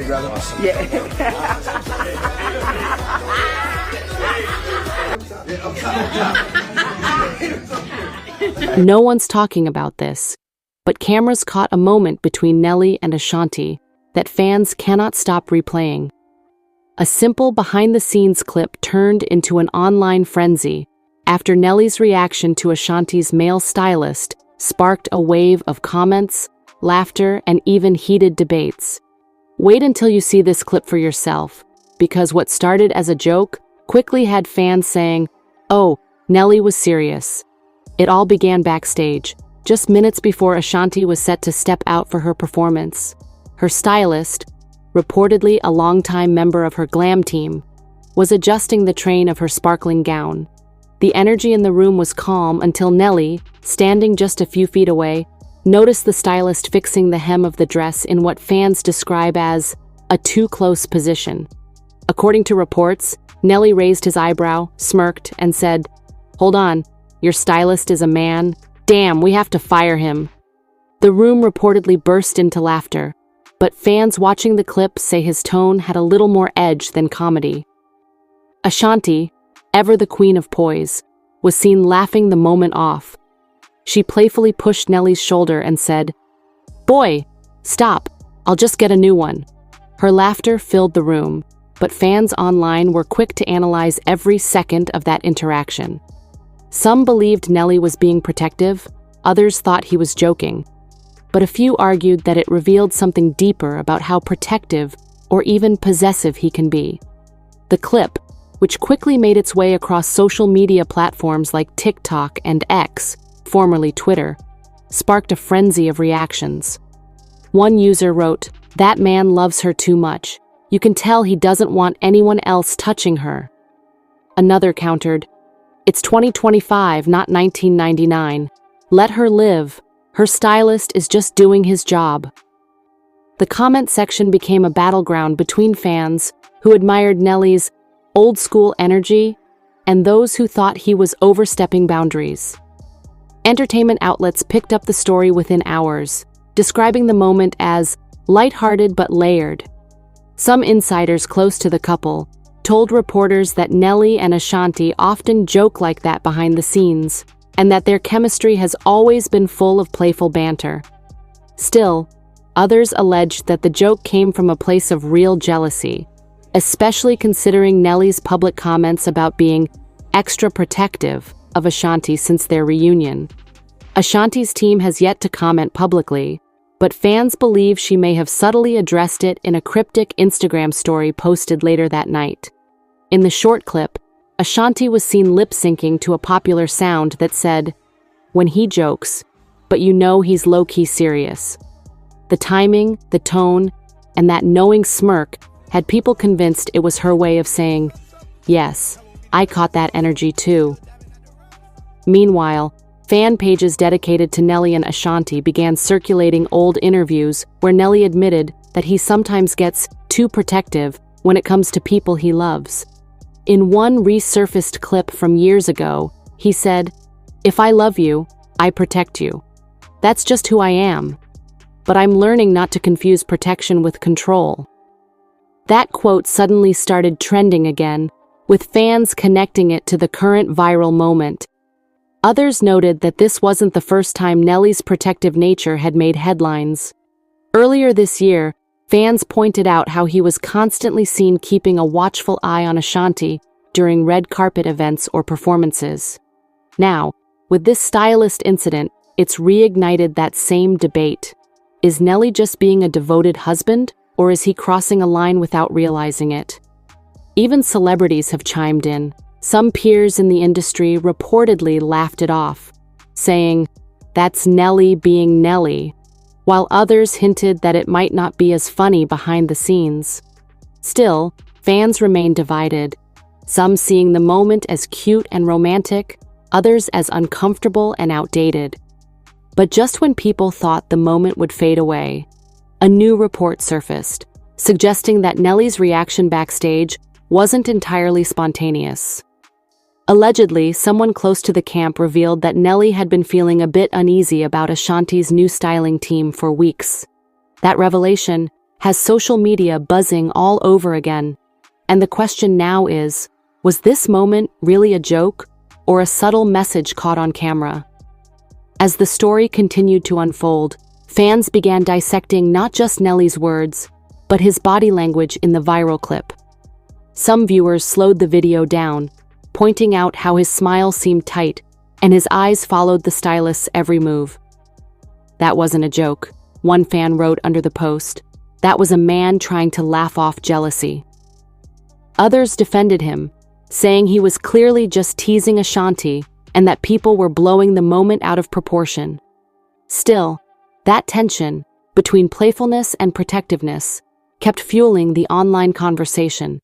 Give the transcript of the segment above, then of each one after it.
brother. Awesome. No one's talking about this, but cameras caught a moment between Nelly and Ashanti that fans cannot stop replaying. A simple behind-the-scenes clip turned into an online frenzy after Nelly's reaction to Ashanti's male stylist sparked a wave of comments, laughter, and even heated debates. Wait until you see this clip for yourself, because what started as a joke quickly had fans saying, "Oh, Nelly was serious." It all began backstage, just minutes before Ashanti was set to step out for her performance. Her stylist, reportedly a longtime member of her glam team, was adjusting the train of her sparkling gown. The energy in the room was calm until Nelly, standing just a few feet away, noticed the stylist fixing the hem of the dress in what fans describe as a too-close position. According to reports, Nelly raised his eyebrow, smirked, and said, "Hold on, your stylist is a man? Damn, we have to fire him." The room reportedly burst into laughter, but fans watching the clip say his tone had a little more edge than comedy. Ashanti, ever the queen of poise, was seen laughing the moment off. She playfully pushed Nelly's shoulder and said, "Boy, stop, I'll just get a new one." Her laughter filled the room, but fans online were quick to analyze every second of that interaction. Some believed Nelly was being protective, others thought he was joking, but a few argued that it revealed something deeper about how protective or even possessive he can be. The clip, which quickly made its way across social media platforms like TikTok and X, formerly Twitter, sparked a frenzy of reactions. One user wrote, "That man loves her too much. You can tell he doesn't want anyone else touching her." Another countered, "It's 2025, not 1999. Let her live. Her stylist is just doing his job." The comment section became a battleground between fans who admired Nelly's old-school energy and those who thought he was overstepping boundaries. Entertainment outlets picked up the story within hours, describing the moment as lighthearted but layered. Some insiders close to the couple told reporters that Nelly and Ashanti often joke like that behind the scenes, and that their chemistry has always been full of playful banter. Still, others alleged that the joke came from a place of real jealousy, especially considering Nelly's public comments about being extra protective of Ashanti since their reunion. Ashanti's team has yet to comment publicly, but fans believe she may have subtly addressed it in a cryptic Instagram story posted later that night. In the short clip, Ashanti was seen lip-syncing to a popular sound that said, "When he jokes, but you know he's low-key serious." The timing, the tone, and that knowing smirk had people convinced it was her way of saying, "Yes, I caught that energy too." Meanwhile, fan pages dedicated to Nelly and Ashanti began circulating old interviews where Nelly admitted that he sometimes gets too protective when it comes to people he loves. In one resurfaced clip from years ago, he said, "If I love you, I protect you. That's just who I am. But I'm learning not to confuse protection with control." That quote suddenly started trending again, with fans connecting it to the current viral moment. Others noted that this wasn't the first time Nelly's protective nature had made headlines. Earlier this year, fans pointed out how he was constantly seen keeping a watchful eye on Ashanti during red carpet events or performances. Now, with this stylist incident, it's reignited that same debate. Is Nelly just being a devoted husband, or is he crossing a line without realizing it? Even celebrities have chimed in. Some peers in the industry reportedly laughed it off, saying, "That's Nelly being Nelly," while others hinted that it might not be as funny behind the scenes. Still, fans remain divided, some seeing the moment as cute and romantic, others as uncomfortable and outdated. But just when people thought the moment would fade away, a new report surfaced, suggesting that Nelly's reaction backstage wasn't entirely spontaneous. Allegedly, someone close to the camp revealed that Nelly had been feeling a bit uneasy about Ashanti's new styling team for weeks. That revelation, has social media buzzing all over again. And the question now is, was this moment really a joke or a subtle message caught on camera? As the story continued to unfold, fans began dissecting not just Nelly's words, but his body language in the viral clip. Some viewers slowed the video down, pointing out how his smile seemed tight and his eyes followed the stylist's every move. "That wasn't a joke," one fan wrote under the post. "That was a man trying to laugh off jealousy." Others defended him, saying he was clearly just teasing Ashanti and that people were blowing the moment out of proportion. Still, that tension between playfulness and protectiveness kept fueling the online conversation.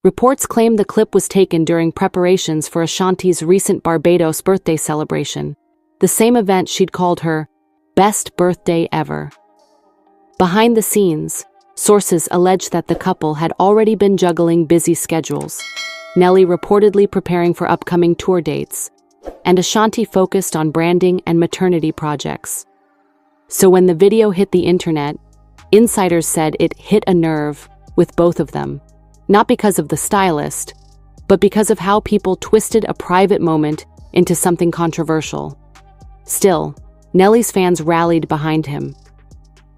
Reports claim the clip was taken during preparations for Ashanti's recent Barbados birthday celebration, the same event she'd called her best birthday ever. Behind the scenes, sources allege that the couple had already been juggling busy schedules, Nelly reportedly preparing for upcoming tour dates, and Ashanti focused on branding and maternity projects. So when the video hit the internet, insiders said it hit a nerve with both of them, not because of the stylist, but because of how people twisted a private moment into something controversial. Still, Nelly's fans rallied behind him.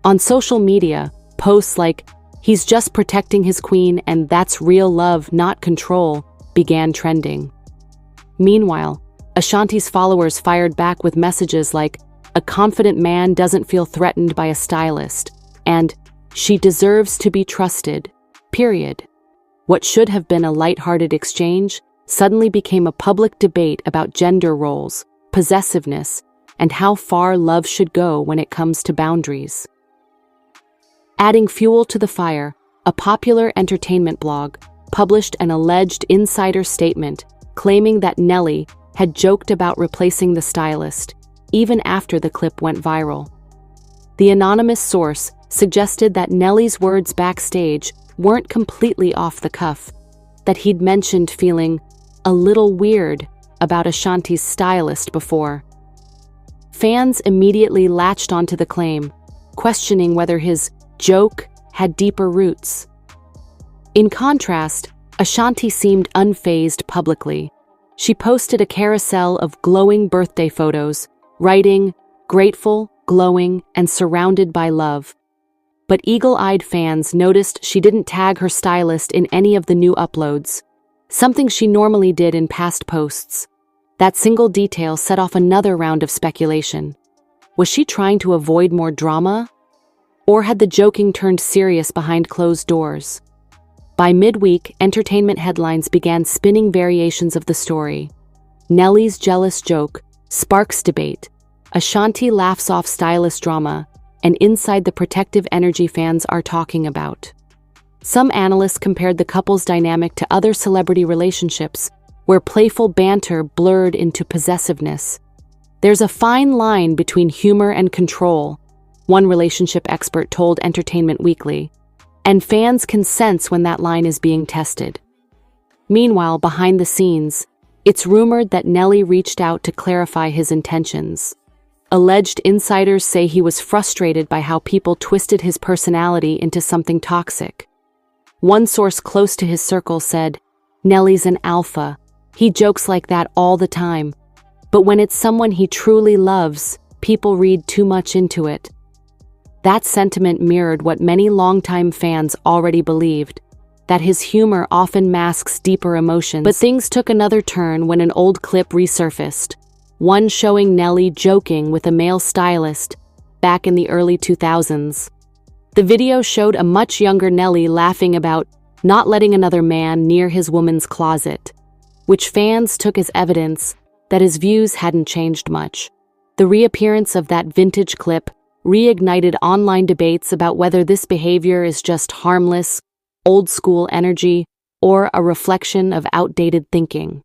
On social media, posts like, "He's just protecting his queen and that's real love, not control," began trending. Meanwhile, Ashanti's followers fired back with messages like, "A confident man doesn't feel threatened by a stylist," and "She deserves to be trusted," period. What should have been a lighthearted exchange suddenly became a public debate about gender roles, possessiveness, and how far love should go when it comes to boundaries. Adding fuel to the fire, a popular entertainment blog published an alleged insider statement claiming that Nelly had joked about replacing the stylist, even after the clip went viral. The anonymous source suggested that Nelly's words backstage weren't completely off the cuff, that he'd mentioned feeling a little weird about Ashanti's stylist before. Fans immediately latched onto the claim, questioning whether his joke had deeper roots. In contrast, Ashanti seemed unfazed publicly. She posted a carousel of glowing birthday photos, writing, "Grateful, glowing, and surrounded by love." But eagle-eyed fans noticed she didn't tag her stylist in any of the new uploads, something she normally did in past posts. That single detail set off another round of speculation. Was she trying to avoid more drama? Or had the joking turned serious behind closed doors? By midweek, entertainment headlines began spinning variations of the story. Nelly's jealous joke sparks debate, Ashanti laughs off stylist drama, and inside the protective energy fans are talking about. Some analysts compared the couple's dynamic to other celebrity relationships, where playful banter blurred into possessiveness. "There's a fine line between humor and control," one relationship expert told Entertainment Weekly, "and fans can sense when that line is being tested." Meanwhile, behind the scenes, it's rumored that Nelly reached out to clarify his intentions. Alleged insiders say he was frustrated by how people twisted his personality into something toxic. One source close to his circle said, "Nelly's an alpha. He jokes like that all the time. But when it's someone he truly loves, people read too much into it." That sentiment mirrored what many longtime fans already believed, that his humor often masks deeper emotions. But things took another turn when an old clip resurfaced, one showing Nelly joking with a male stylist back in the early 2000s. The video showed a much younger Nelly laughing about not letting another man near his woman's closet, which fans took as evidence that his views hadn't changed much. The reappearance of that vintage clip reignited online debates about whether this behavior is just harmless, old-school energy, or a reflection of outdated thinking.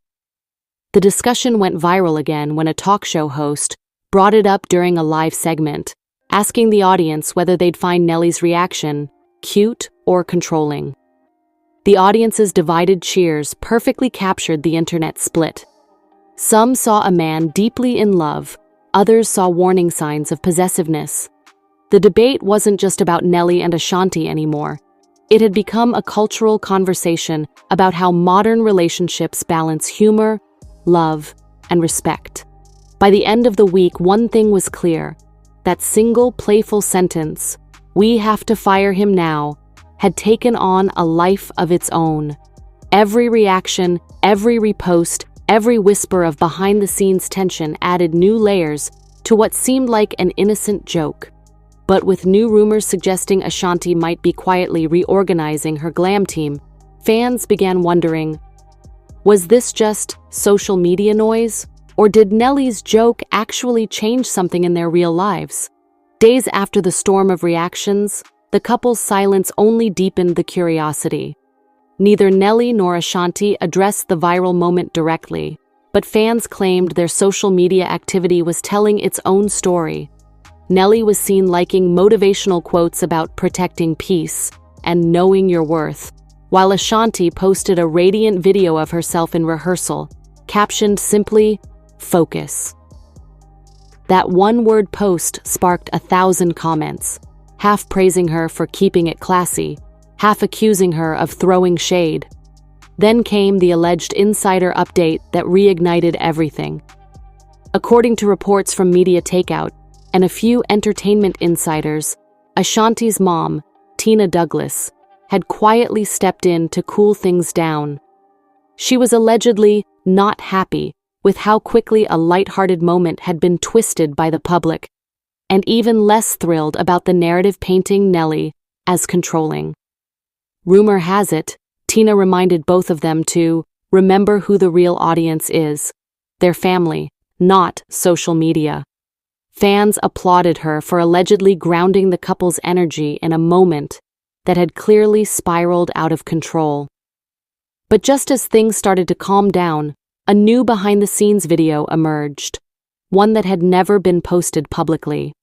The discussion went viral again when a talk show host brought it up during a live segment, asking the audience whether they'd find Nelly's reaction cute or controlling. The audience's divided cheers perfectly captured the internet split. Some saw a man deeply in love, others saw warning signs of possessiveness. The debate wasn't just about Nelly and Ashanti anymore. It had become a cultural conversation about how modern relationships balance humor, love, and respect. By the end of the week, one thing was clear. That single playful sentence, "We have to fire him now," had taken on a life of its own. Every reaction, every repost, every whisper of behind-the-scenes tension added new layers to what seemed like an innocent joke. But with new rumors suggesting Ashanti might be quietly reorganizing her glam team, fans began wondering, was this just social media noise? Or did Nelly's joke actually change something in their real lives? Days after the storm of reactions, the couple's silence only deepened the curiosity. Neither Nelly nor Ashanti addressed the viral moment directly, but fans claimed their social media activity was telling its own story. Nelly was seen liking motivational quotes about protecting peace and knowing your worth, while Ashanti posted a radiant video of herself in rehearsal, captioned simply, "Focus." That one-word post sparked 1,000 comments, half praising her for keeping it classy, half accusing her of throwing shade. Then came the alleged insider update that reignited everything. According to reports from Media Takeout and a few entertainment insiders, Ashanti's mom, Tina Douglas, had quietly stepped in to cool things down. She was allegedly not happy with how quickly a lighthearted moment had been twisted by the public, and even less thrilled about the narrative painting Nelly as controlling. Rumor has it, Tina reminded both of them to remember who the real audience is, their family, not social media. Fans applauded her for allegedly grounding the couple's energy in a moment that had clearly spiraled out of control. But just as things started to calm down, a new behind-the-scenes video emerged, one that had never been posted publicly.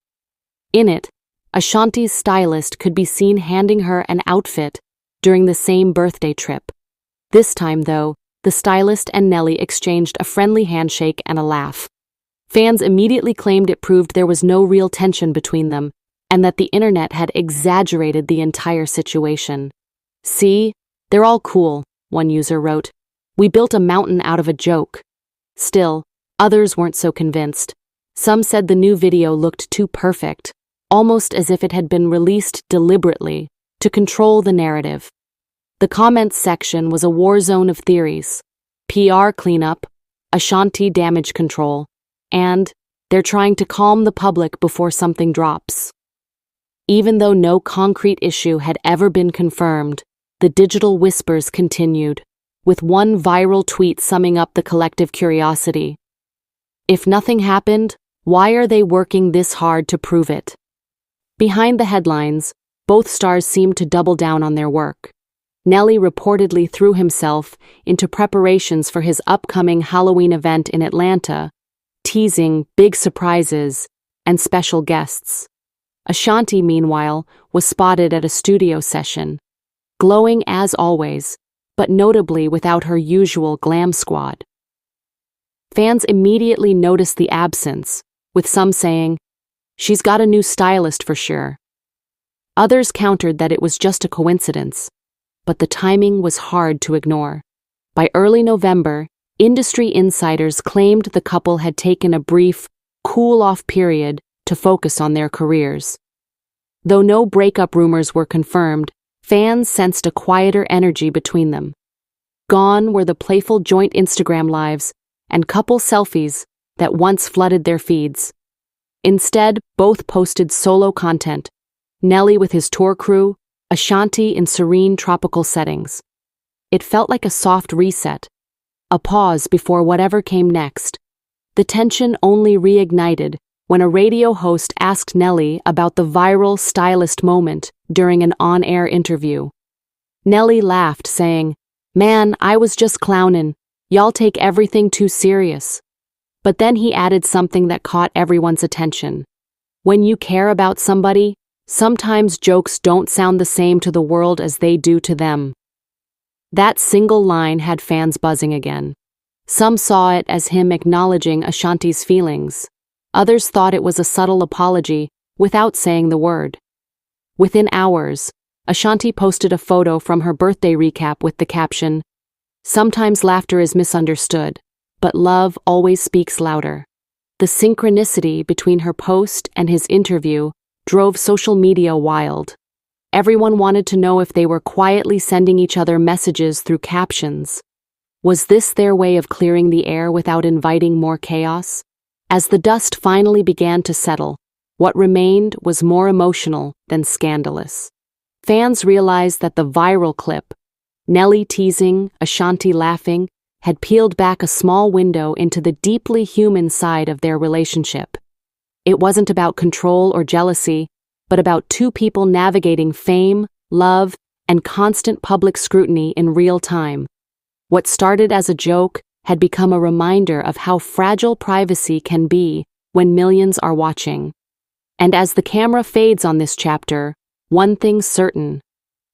In it, Ashanti's stylist could be seen handing her an outfit during the same birthday trip. This time, though, the stylist and Nelly exchanged a friendly handshake and a laugh. Fans immediately claimed it proved there was no real tension between them, and that the internet had exaggerated the entire situation. "See, they're all cool," one user wrote. "We built a mountain out of a joke." Still, others weren't so convinced. Some said the new video looked too perfect, almost as if it had been released deliberately to control the narrative. The comments section was a war zone of theories: PR cleanup, Ashanti damage control, and they're trying to calm the public before something drops. Even though no concrete issue had ever been confirmed, the digital whispers continued, with one viral tweet summing up the collective curiosity. If nothing happened, why are they working this hard to prove it? Behind the headlines, both stars seemed to double down on their work. Nelly reportedly threw himself into preparations for his upcoming Halloween event in Atlanta, teasing big surprises and special guests. Ashanti, meanwhile, was spotted at a studio session, glowing as always, but notably without her usual glam squad. Fans immediately noticed the absence, with some saying, "She's got a new stylist for sure." Others countered that it was just a coincidence, but the timing was hard to ignore. By early November, industry insiders claimed the couple had taken a brief, cool-off period to focus on their careers. Though no breakup rumors were confirmed, fans sensed a quieter energy between them. Gone were the playful joint Instagram lives and couple selfies that once flooded their feeds. Instead, both posted solo content, Nelly with his tour crew, Ashanti in serene tropical settings. It felt like a soft reset, a pause before whatever came next. The tension only reignited when a radio host asked Nelly about the viral Stylist moment during an on-air interview. Nelly laughed, saying, "Man, I was just clownin'. Y'all take everything too serious." But then he added something that caught everyone's attention. When you care about somebody, sometimes jokes don't sound the same to the world as they do to them. That single line had fans buzzing again. Some saw it as him acknowledging Ashanti's feelings. Others thought it was a subtle apology without saying the word. Within hours, Ashanti posted a photo from her birthday recap with the caption, "Sometimes laughter is misunderstood, but love always speaks louder." The synchronicity between her post and his interview drove social media wild. Everyone wanted to know if they were quietly sending each other messages through captions. Was this their way of clearing the air without inviting more chaos? As the dust finally began to settle, what remained was more emotional than scandalous. Fans realized that the viral clip, Nelly teasing, Ashanti laughing, had peeled back a small window into the deeply human side of their relationship. It wasn't about control or jealousy, but about two people navigating fame, love, and constant public scrutiny in real time. What started as a joke had become a reminder of how fragile privacy can be when millions are watching. And as the camera fades on this chapter, one thing's certain: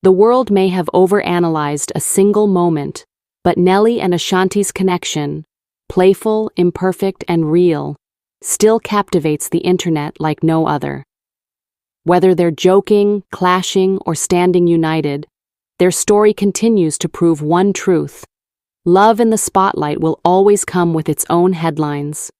the world may have overanalyzed a single moment, but Nelly and Ashanti's connection, playful, imperfect, and real, still captivates the internet like no other. Whether they're joking, clashing, or standing united, their story continues to prove one truth: love in the spotlight will always come with its own headlines.